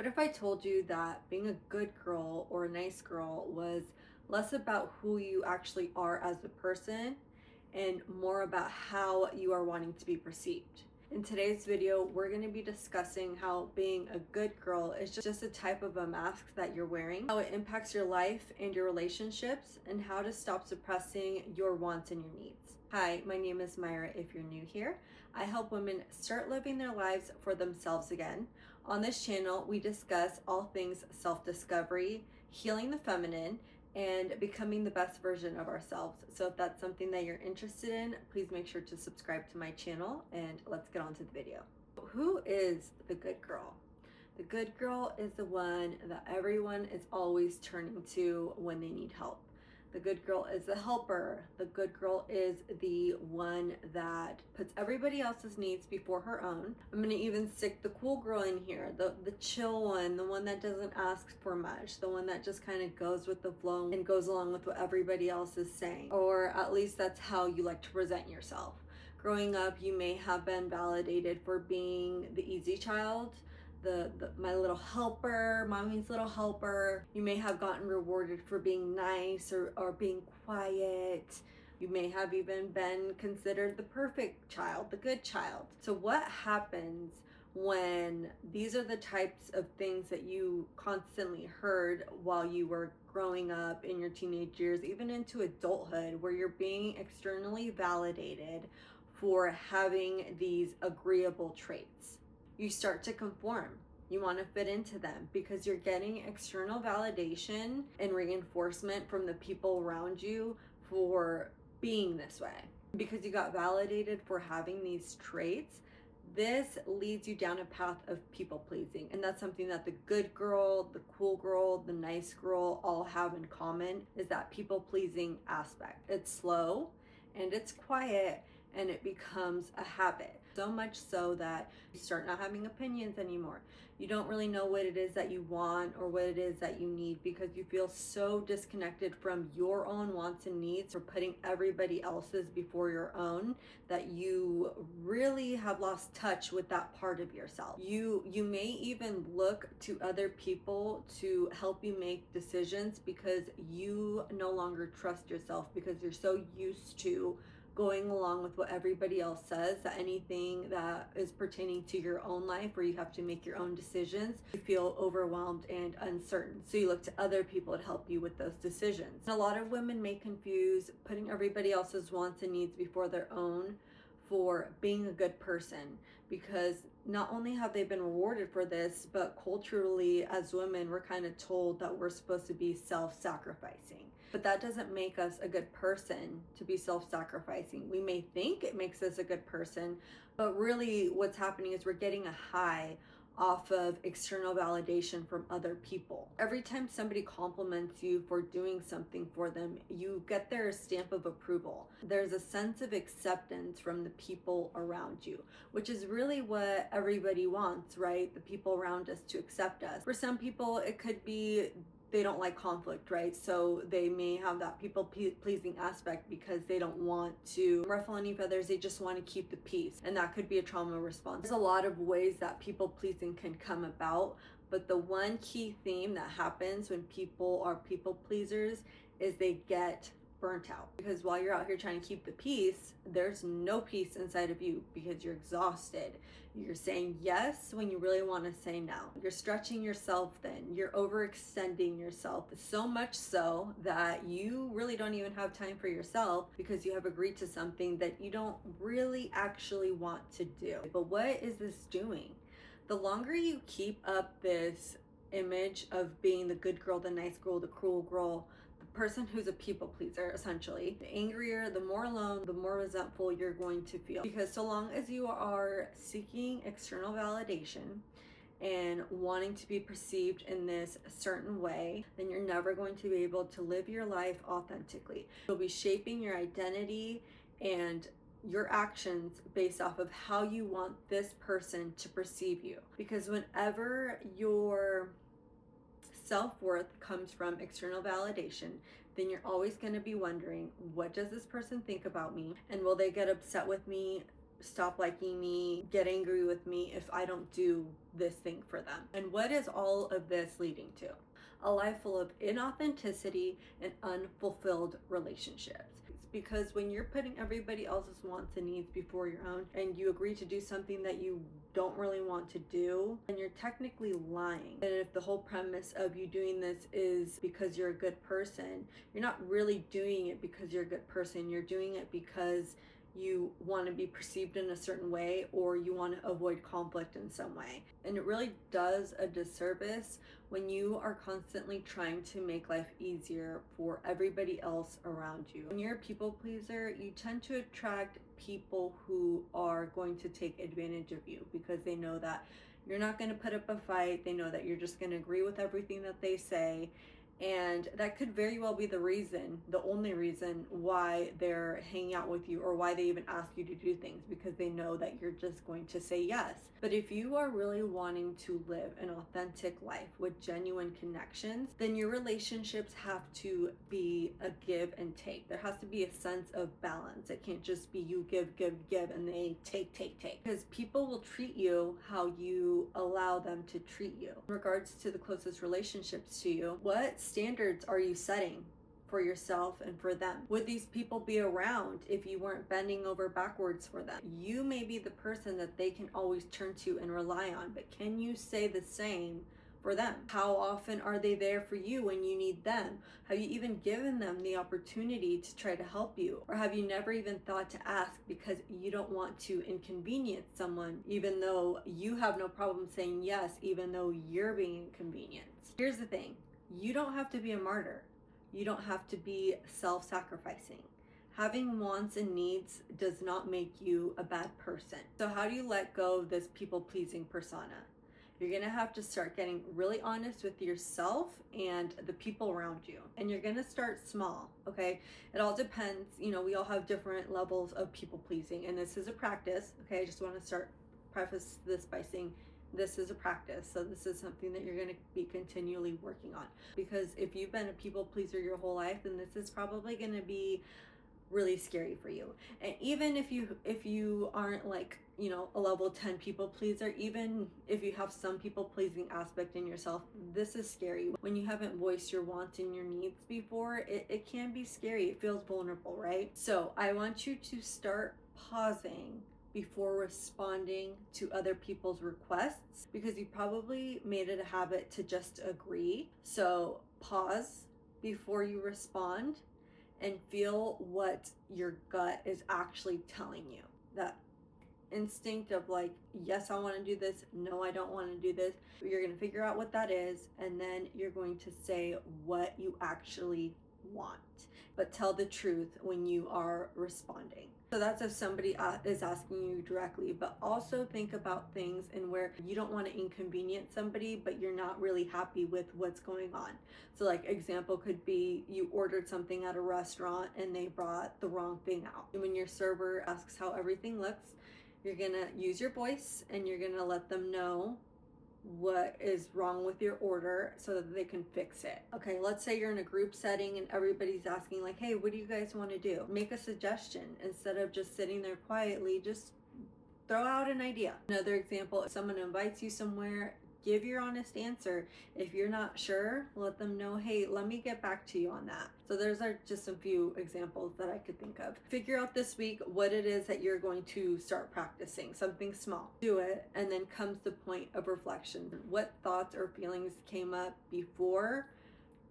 What if I told you that being a good girl or a nice girl was less about who you actually are as a person and more about how you are wanting to be perceived? In today's video, we're going to be discussing how being a good girl is just a type of a mask that you're wearing, how it impacts your life and your relationships, and how to stop suppressing your wants and your needs. Hi, my name is Mayra. If you're new here, I help women start living their lives for themselves again. On this channel, we discuss all things self-discovery, healing the feminine, and becoming the best version of ourselves. So if that's something that you're interested in, please make sure to subscribe to my channel, and let's get on to the video. Who is the good girl? The good girl is the one that everyone is always turning to when they need help. The good girl is the helper. The good girl is the one that puts everybody else's needs before her own. I'm gonna even stick the cool girl in here, the chill one, the one that doesn't ask for much, the one that just kind of goes with the flow and goes along with what everybody else is saying. Or at least that's how you like to present yourself. Growing up, you may have been validated for being the easy child, my little helper, mommy's little helper. You may have gotten rewarded for being nice or being quiet. You may have even been considered the perfect child, the good child. So what happens when these are the types of things that you constantly heard while you were growing up in your teenage years, even into adulthood, where you're being externally validated for having these agreeable traits? You start to conform. You want to fit into them because you're getting external validation and reinforcement from the people around you for being this way. Because you got validated for having these traits, this leads you down a path of people pleasing. And that's something that the good girl, the cool girl, the nice girl all have in common, is that people pleasing aspect. It's slow and it's quiet, and it becomes a habit. So much so that you start not having opinions anymore. You don't really know what it is that you want or what it is that you need because you feel so disconnected from your own wants and needs, or putting everybody else's before your own, that you really have lost touch with that part of yourself. You may even look to other people to help you make decisions because you no longer trust yourself, because you're so used to going along with what everybody else says, that anything that is pertaining to your own life where you have to make your own decisions, you feel overwhelmed and uncertain. So you look to other people to help you with those decisions. And a lot of women may confuse putting everybody else's wants and needs before their own for being a good person, because not only have they been rewarded for this, but culturally as women, we're kind of told that we're supposed to be self-sacrificing. But that doesn't make us a good person to be self-sacrificing. We may think it makes us a good person, but really what's happening is we're getting a high off of external validation from other people. Every time somebody compliments you for doing something for them, you get their stamp of approval. There's a sense of acceptance from the people around you, which is really what everybody wants, right? The people around us to accept us. For some people, it could be they don't like conflict, right? So they may have that people pleasing aspect because they don't want to ruffle any feathers. They just want to keep the peace. And that could be a trauma response. There's a lot of ways that people pleasing can come about, but the one key theme that happens when people are people pleasers is they get burnt out, because while you're out here trying to keep the peace, there's no peace inside of you because you're exhausted. You're saying yes when you really want to say no. You're stretching yourself thin. You're overextending yourself, so much so that you really don't even have time for yourself because you have agreed to something that you don't really actually want to do. But what is this doing? The longer you keep up this image of being the good girl, the nice girl, the cruel girl, the person who's a people pleaser, essentially, the angrier, the more alone, the more resentful you're going to feel. Because so long as you are seeking external validation and wanting to be perceived in this certain way, then you're never going to be able to live your life authentically. You'll be shaping your identity and your actions based off of how you want this person to perceive you. Because whenever your self-worth comes from external validation, then you're always going to be wondering, what does this person think about me? And will they get upset with me stop liking me, get angry with me if I don't do this thing for them. And what is all of this leading to? A life full of inauthenticity and unfulfilled relationships. Because when you're putting everybody else's wants and needs before your own, and you agree to do something that you don't really want to do, and you're technically lying. And if the whole premise of you doing this is because you're a good person, you're not really doing it because you're a good person. You're doing it because you want to be perceived in a certain way, or you want to avoid conflict in some way. And it really does a disservice when you are constantly trying to make life easier for everybody else around you. When you're a people pleaser, you tend to attract people who are going to take advantage of you because they know that you're not going to put up a fight. They know that you're just going to agree with everything that they say. And that could very well be the reason, the only reason why they're hanging out with you, or why they even ask you to do things, because they know that you're just going to say yes. But if you are really wanting to live an authentic life with genuine connections, then your relationships have to be a give and take. There has to be a sense of balance. It can't just be you give, and they take. Because people will treat you how you allow them to treat you. In regards to the closest relationships to you, what standards are you setting for yourself and for them? Would these people be around if you weren't bending over backwards for them? You may be the person that they can always turn to and rely on, but can you say the same for them? How often are they there for you when you need them? Have you even given them the opportunity to try to help you? Or have you never even thought to ask because you don't want to inconvenience someone, even though you have no problem saying yes, even though you're being inconvenienced? Here's the thing. You don't have to be a martyr. You don't have to be self-sacrificing. Having wants and needs does not make you a bad person. So how do you let go of this people-pleasing persona? You're gonna have to start getting really honest with yourself and the people around you. And you're gonna start small, okay? It all depends, we all have different levels of people-pleasing, and this is a practice, okay? I just wanna preface this by saying, this is a practice, so this is something that you're going to be continually working on. Because if you've been a people pleaser your whole life, then this is probably going to be really scary for you. And even if you aren't like, a level 10 people pleaser, even if you have some people pleasing aspect in yourself, this is scary. When you haven't voiced your wants and your needs before, it can be scary. It feels vulnerable, right? So I want you to start pausing before responding to other people's requests, because you probably made it a habit to just agree. So pause before you respond and feel what your gut is actually telling you. That instinct of like, yes, I want to do this, no, I don't want to do this. You're going to figure out what that is, and then you're going to say what you actually want. But tell the truth when you are responding. So that's if somebody is asking you directly, but also think about things in where you don't want to inconvenience somebody, but you're not really happy with what's going on. So like example could be you ordered something at a restaurant and they brought the wrong thing out. And when your server asks how everything looks, you're gonna use your voice and you're gonna let them know what is wrong with your order so that they can fix it. Okay, let's say you're in a group setting and everybody's asking like, hey, what do you guys want to do? Make a suggestion instead of just sitting there quietly. Just throw out an idea. Another example, if someone invites you somewhere, give your honest answer. If you're not sure, let them know, hey, let me get back to you on that. So there's just some few examples that I could think of. Figure out this week what it is that you're going to start practicing, something small. Do it, and then comes the point of reflection. What thoughts or feelings came up before,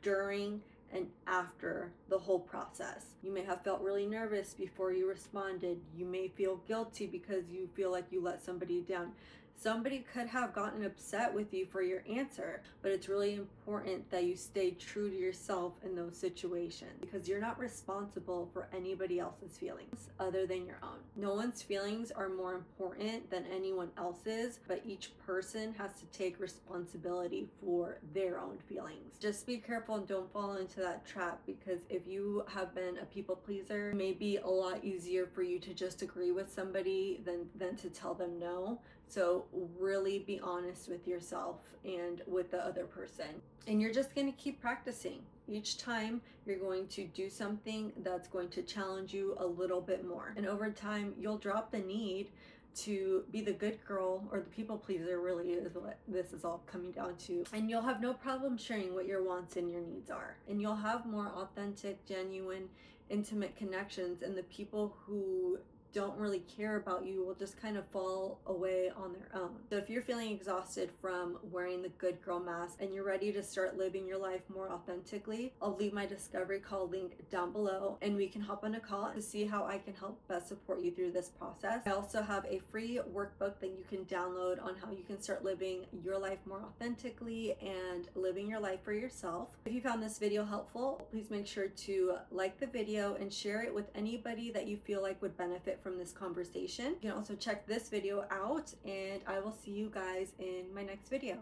during, and after the whole process? You may have felt really nervous before you responded. You may feel guilty because you feel like you let somebody down. Somebody could have gotten upset with you for your answer, but it's really important that you stay true to yourself in those situations, because you're not responsible for anybody else's feelings other than your own. No one's feelings are more important than anyone else's, but each person has to take responsibility for their own feelings. Just be careful and don't fall into that trap, because if you have been a people pleaser, it may be a lot easier for you to just agree with somebody than to tell them no. So really be honest with yourself and with the other person. And you're just going to keep practicing. Each time you're going to do something that's going to challenge you a little bit more. And over time, you'll drop the need to be the good girl or the people pleaser, really is what this is all coming down to. And you'll have no problem sharing what your wants and your needs are. And you'll have more authentic, genuine, intimate connections, and the people who don't really care about you will just kind of fall away on their own. So if you're feeling exhausted from wearing the good girl mask and you're ready to start living your life more authentically, I'll leave my discovery call linked down below, and we can hop on a call to see how I can help best support you through this process. I also have a free workbook that you can download on how you can start living your life more authentically and living your life for yourself. If you found this video helpful, please make sure to like the video and share it with anybody that you feel like would benefit from this conversation. You can also check this video out, and I will see you guys in my next video.